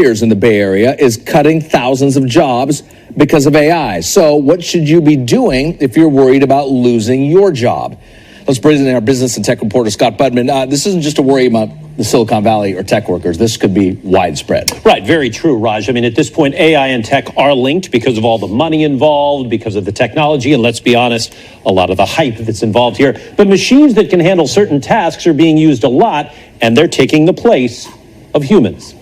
in the Bay Area is cutting thousands of jobs because of AI. So what should you be doing if you're worried about losing your job? Let's bring in our business and tech reporter, Scott Budman. This isn't just a worry about the Silicon Valley or tech workers. This could be widespread. Right. Very true, Raj. I mean, at this point, AI and tech are linked because of all the money involved, because of the technology, and let's be honest, a lot of the hype that's involved here. But machines that can handle certain tasks are being used a lot, and they're taking the place of humans.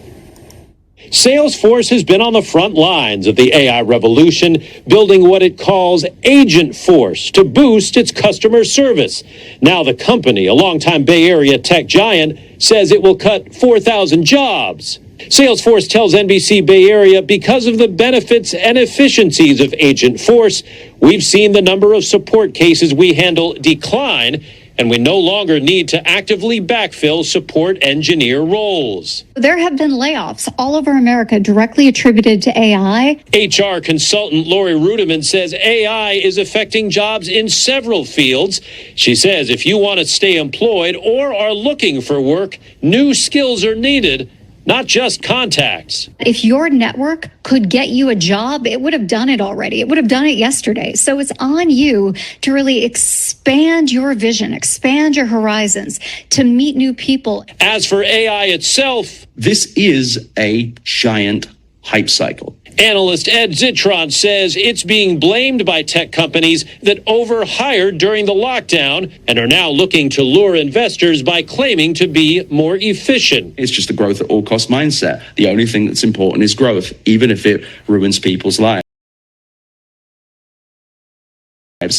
Salesforce has been on the front lines of the AI revolution, building what it calls Agent Force to boost its customer service. Now the company, a longtime Bay Area tech giant, says it will cut 4,000 jobs. Salesforce tells NBC Bay Area because of the benefits and efficiencies of Agent Force, we've seen the number of support cases we handle decline, and we no longer need to actively backfill support engineer roles. There have been layoffs all over America directly attributed to AI. HR consultant Lori Rudiman says AI is affecting jobs in several fields. She says if you want to stay employed or are looking for work, new skills are needed, not just contacts. If your network could get you a job, it would have done it already. It would have done it yesterday. So it's on you to really expand your vision, expand your horizons, to meet new people. As for AI itself, this is a giant hype cycle. Analyst Ed Zitron says it's being blamed by tech companies that overhired during the lockdown and are now looking to lure investors by claiming to be more efficient. It's just a growth at all cost mindset. The only thing that's important is growth, even if it ruins people's lives.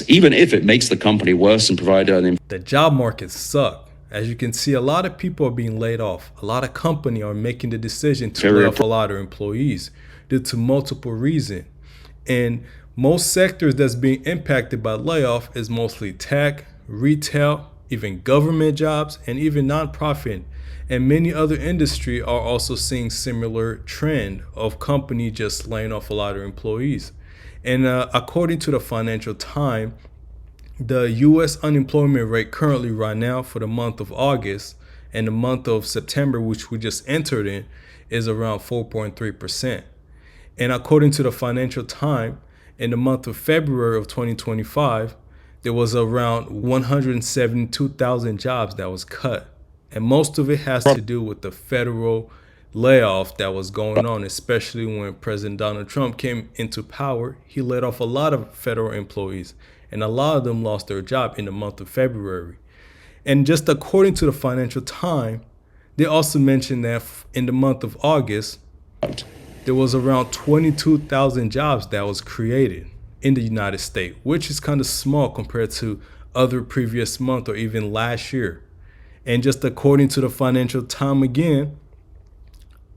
Even if it makes the company worse and provide an... The job market sucks. As you can see, a lot of people are being laid off. A lot of companies are making the decision to lay off a lot of employees due to multiple reasons. And most sectors that's being impacted by layoff is mostly tech, retail, even government jobs, and even nonprofit. And many other industries are also seeing similar trend of companies just laying off a lot of employees. And according to the Financial Times, the U.S. unemployment rate currently right now for the month of August and the month of September, which we just entered in, is around 4.3%. And according to the Financial Times, in the month of February of 2025, there was around 172,000 jobs that was cut. And most of it has to do with the federal layoff that was going on, especially when President Donald Trump came into power. He laid off a lot of federal employees, and a lot of them lost their job in the month of February. And just according to the Financial Times, they also mentioned that in the month of August, there was around 22,000 jobs that was created in the United States, which is kind of small compared to other previous month or even last year. And just according to the Financial Times again,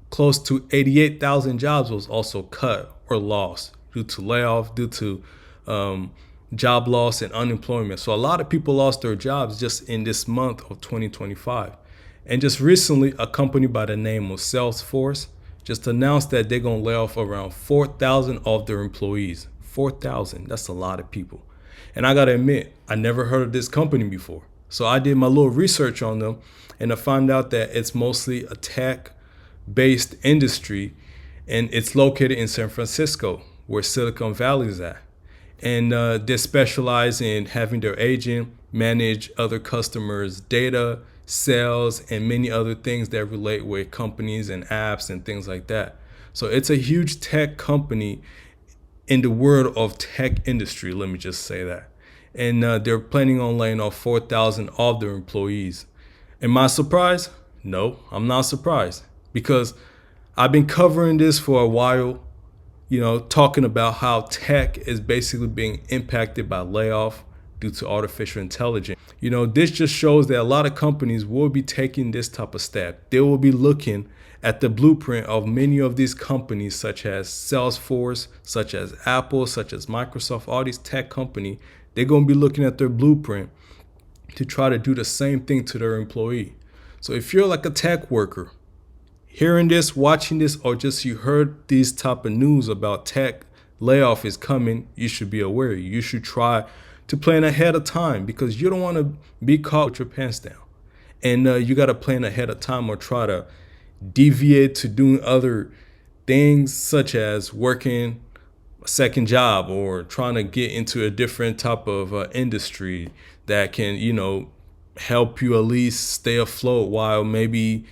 close to 88,000 jobs was also cut or lost due to layoff, due to job loss and unemployment. So a lot of people lost their jobs just in this month of 2025. And just recently, a company by the name of Salesforce just announced that they're going to lay off around 4,000 of their employees. 4,000, that's a lot of people. And I got to admit, I never heard of this company before. So I did my little research on them, and I found out that it's mostly a tech-based industry, and it's located in San Francisco, where Silicon Valley is at. And they specialize in having their agent manage other customers' data, sales, and many other things that relate with companies and apps and things like that. So it's a huge tech company in the world of tech industry, let me just say that. And they're planning on laying off 4,000 of their employees. Am I surprised? No, I'm not surprised, because I've been covering this for a while, talking about how tech is basically being impacted by layoff due to artificial intelligence. This just shows that a lot of companies will be taking this type of step. They will be looking at the blueprint of many of these companies, such as Salesforce, such as Apple, such as Microsoft, all these tech companies. They're going to be looking at their blueprint to try to do the same thing to their employee. So if you're like a tech worker, hearing this, watching this, or just you heard these type of news about tech layoff is coming, you should be aware. You should try to plan ahead of time, because you don't want to be caught with your pants down. And you got to plan ahead of time or try to deviate to doing other things such as working a second job or trying to get into a different type of industry that can, help you at least stay afloat while maybe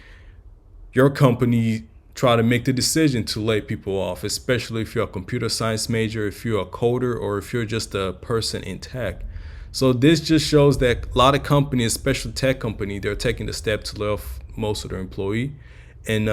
your company try to make the decision to lay people off, especially if you're a computer science major, if you're a coder, or if you're just a person in tech. So this just shows that a lot of companies, especially tech company, they're taking the step to lay off most of their employee. And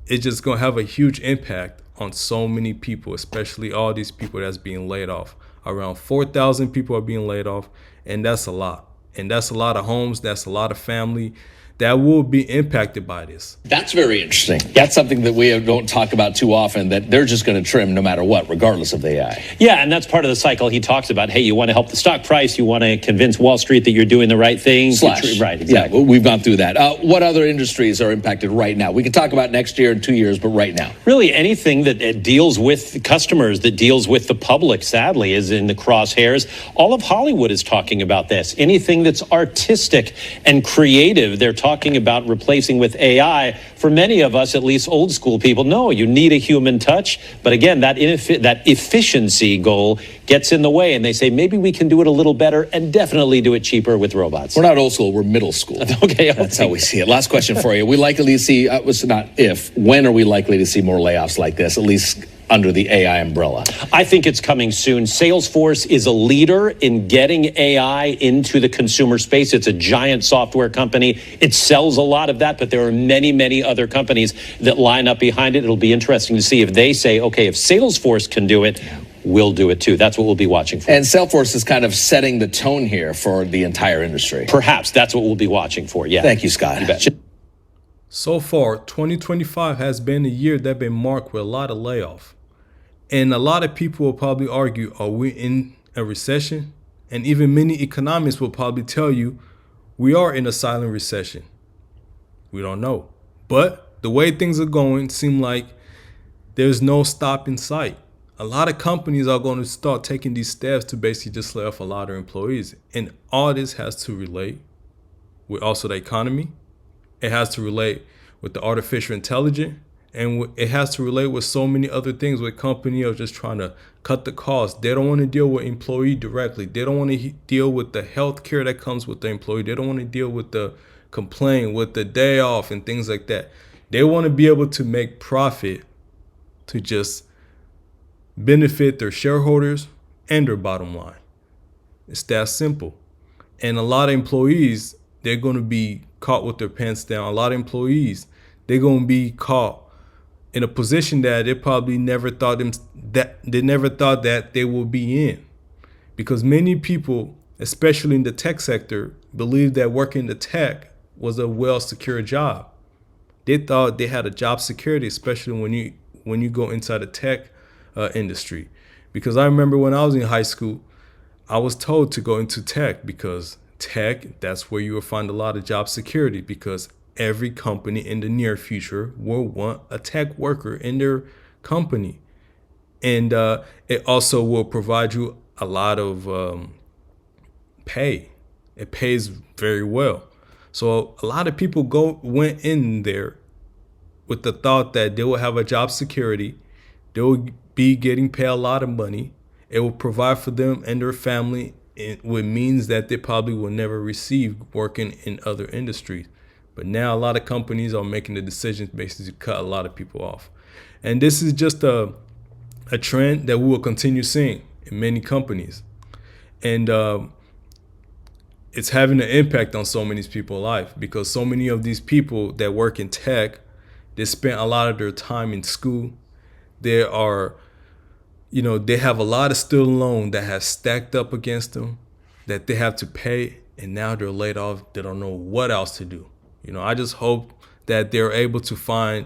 it's just going to have a huge impact on so many people, especially all these people that's being laid off. Around 4,000 people are being laid off, and that's a lot. And that's a lot of homes, that's a lot of family that will be impacted by this. That's very interesting. That's something that we don't talk about too often, that they're just going to trim no matter what, regardless of the AI. Yeah, and that's part of the cycle he talks about. Hey, you want to help the stock price, you want to convince Wall Street that you're doing the right thing. Right, exactly. Yeah, we've gone through that. What other industries are impacted right now? We can talk about next year and 2 years, but right now. Really, anything that deals with customers, that deals with the public, sadly, is in the crosshairs. All of Hollywood is talking about this. Anything that's artistic and creative, they're talking about replacing with AI. For many of us, at least old school people, no, you need a human touch. But again, that efficiency goal gets in the way, and they say maybe we can do it a little better and definitely do it cheaper with robots. We're not old school, we're middle school. Okay. That's how we see it. Last question for you. We likely to see, when are we likely to see more layoffs like this, at least under the AI umbrella? I think it's coming soon. Salesforce is a leader in getting AI into the consumer space. It's a giant software company. It sells a lot of that, but there are many, many other companies that line up behind it. It'll be interesting to see if they say, okay, if Salesforce can do it, we'll do it too. That's what we'll be watching for. And Salesforce is kind of setting the tone here for the entire industry. Perhaps that's what we'll be watching for, yeah. Thank you, Scott. You bet. So far, 2025 has been a year that's been marked with a lot of layoff. And a lot of people will probably argue, are we in a recession? And even many economists will probably tell you we are in a silent recession. We don't know. But the way things are going seem like there's no stop in sight. A lot of companies are going to start taking these steps to basically just lay off a lot of employees. And all this has to relate with also the economy. It has to relate with the artificial intelligence. And it has to relate with so many other things with companies are just trying to cut the cost. They don't want to deal with employee directly. They don't want to deal with the health care that comes with the employee. They don't want to deal with the complaint, with the day off and things like that. They want to be able to make profit to just benefit their shareholders and their bottom line. It's that simple. And a lot of employees, they're going to be caught with their pants down. A lot of employees, they're going to be caught in a position that they probably never thought that they will be in. Because many people, especially in the tech sector, believe that working in the tech was a well-secured job. They thought they had a job security, especially when you go inside the tech industry. Because I remember when I was in high school, I was told to go into tech because tech, that's where you will find a lot of job security, because every company in the near future will want a tech worker in their company. And it also will provide you a lot of pay. It pays very well. So a lot of people went in there with the thought that they will have a job security. They will be getting paid a lot of money. It will provide for them and their family with means that they probably will never receive working in other industries. But now a lot of companies are making the decisions basically to cut a lot of people off. And this is just a trend that we will continue seeing in many companies. And it's having an impact on so many people's life, because so many of these people that work in tech, they spent a lot of their time in school. They have a lot of student loan that has stacked up against them that they have to pay, and now they're laid off. They don't know what else to do. I just hope that they're able to find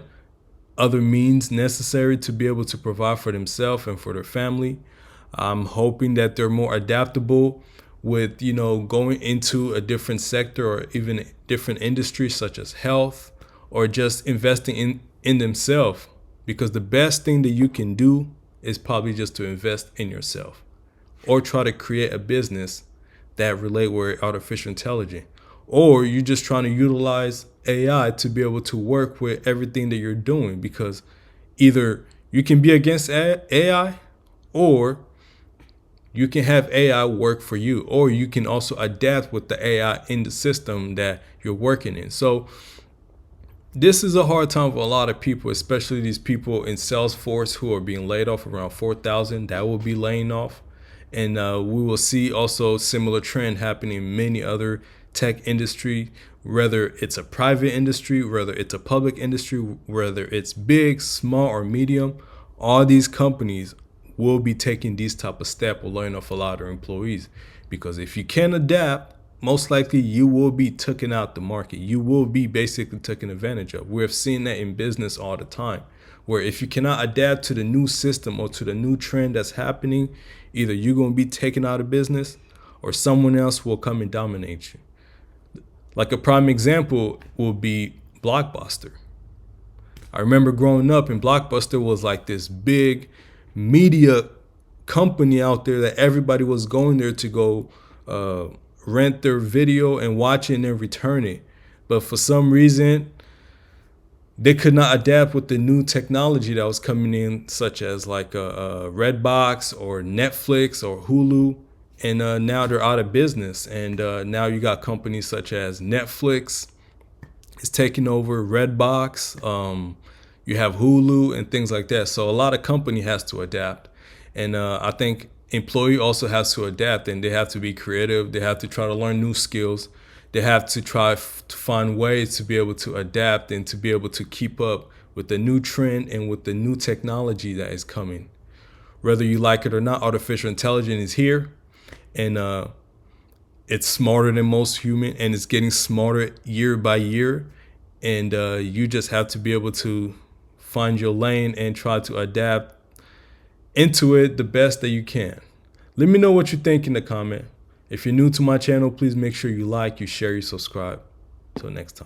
other means necessary to be able to provide for themselves and for their family. I'm hoping that they're more adaptable with, going into a different sector or even different industries such as health, or just investing in themselves. Because the best thing that you can do is probably just to invest in yourself, or try to create a business that relate with artificial intelligence. Or you're just trying to utilize AI to be able to work with everything that you're doing. Because Either you can be against AI, or you can have AI work for you, or you can also adapt with the AI in the system that you're working in. So this is a hard time for a lot of people, especially these people in Salesforce who are being laid off. Around 4,000 that will be laying off. And we will see also similar trend happening in many other tech industry, whether it's a private industry, whether it's a public industry, whether it's big, small, or medium. All these companies will be taking these type of steps or laying off a lot of their employees, because if you can adapt, most likely you will be taken out the market. You will be basically taken advantage of. We've seen that in business all the time, where if you cannot adapt to the new system or to the new trend that's happening, either you're going to be taken out of business or someone else will come and dominate you. Like a prime example will be Blockbuster. I remember growing up, and Blockbuster was like this big media company out there that everybody was going there to go rent their video and watch it and then return it. But for some reason, they could not adapt with the new technology that was coming in, such as like a Redbox or Netflix or Hulu. And now they're out of business. And now you got companies such as Netflix is taking over Redbox. You have Hulu and things like that. So a lot of company has to adapt. And I think employee also has to adapt, and they have to be creative. They have to try to learn new skills. They have to try to find ways to be able to adapt and to be able to keep up with the new trend and with the new technology that is coming. Whether you like it or not, artificial intelligence is here, and it's smarter than most human, and it's getting smarter year by year. And you just have to be able to find your lane and try to adapt into it the best that you can. Let me know what you think in the comment. If you're new to my channel, please make sure you like, you share, you subscribe. Till next time.